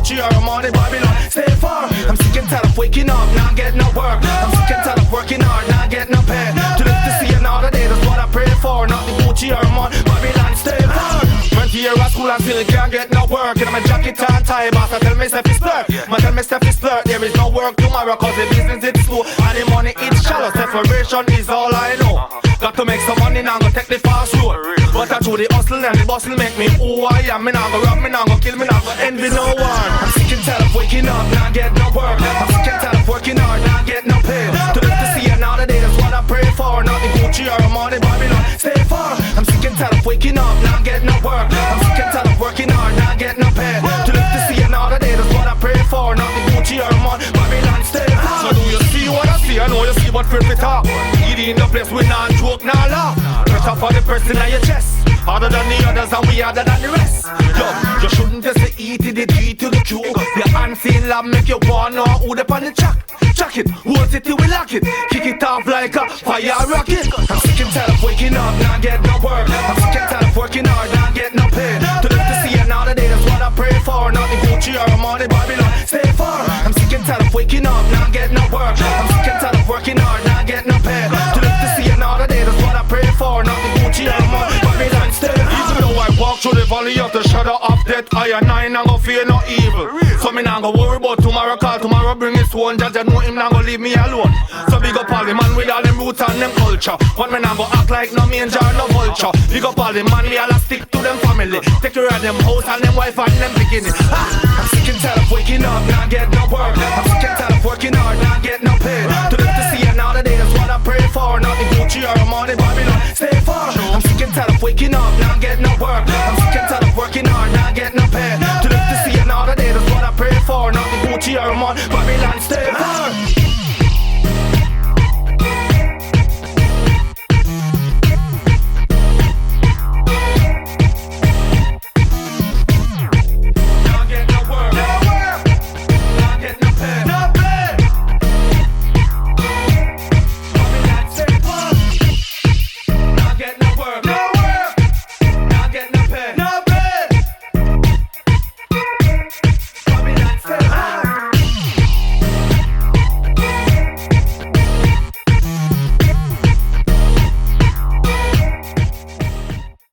Gucci or money, Babylon, stay far. I'm sick and tired of waking up, not getting no work. I'm sick and tired of working hard, not getting no pay. To live to see another day, that's what I pray for. Not the Gucci or money, Babylon, stay far. 20 years at school and still can't get no work. And I'm a jacket and tie, boss, I tell myself it's flirt. I tell myself it's flirt. There is no work tomorrow, cause the business is slow and the money it's shallow. Separation is all I know. Got to make some money now, go take the fast road. But I do the hustle and the bustle make me who I am. Me now go rob, me now go kill, me now go envy no one. I'm sick and tired of waking up, not get no work. I'm sick and tired of working hard, not get no pay. To live to see another day, that's what I pray for. Not the Gucci or money, Babylon, stay far. I'm sick and tired of waking up, not get no work. I'm sick and tired of working hard, not get no pay. To live to see another day, that's what I pray for. Not the Gucci or money, Babylon, stay far. So do you see what I see? I know you see what friends we talk. E-Dee in the place, we not joke, not laugh. Pressure for the person on your chest. Harder than the others and we harder than the rest. Yo, you shouldn't just say E to the D to the Q. The unseen lab make you wanna know who the on the track. Check it, hold it till we lock it. Kick it off like a fire rocket. I'm sick and tired of waking up, not get no work. I'm sick and tired of working hard, not get no pay. To live to see another day, that's what I pray for. Not the Gucci or money, Babylon, stay far. I'm sick and tired of waking up, not get no work. I'm sick and tired of working hard, not get no pay. To live to see another day, that's what I pray for. Not the Gucci or money, Babylon, stay far. Even though I walk through the valley of the shadow of death, I and I not go fear no evil. So me not go worry about tomorrow, call tomorrow bring his own. Judge know him not go leave me alone. So big up all the man with all them roots and them culture. But me not go act like no manger or no vulture. Big up all the man, me all stick to them family. Take care of them house and them wife and them beginning. I'm sick and tired of waking up, not get no work. I'm sick and tired of working hard, not get no pay. To live to see another day, that's what I pray for. Not the Gucci or money, Babylon, stay far. I'm sick and tired of waking up, not get no work. I'm sick and tired of working hard, not get no pay. To live to see another day, that's what I pray for. Not the Gucci or money, Babylon, stay far.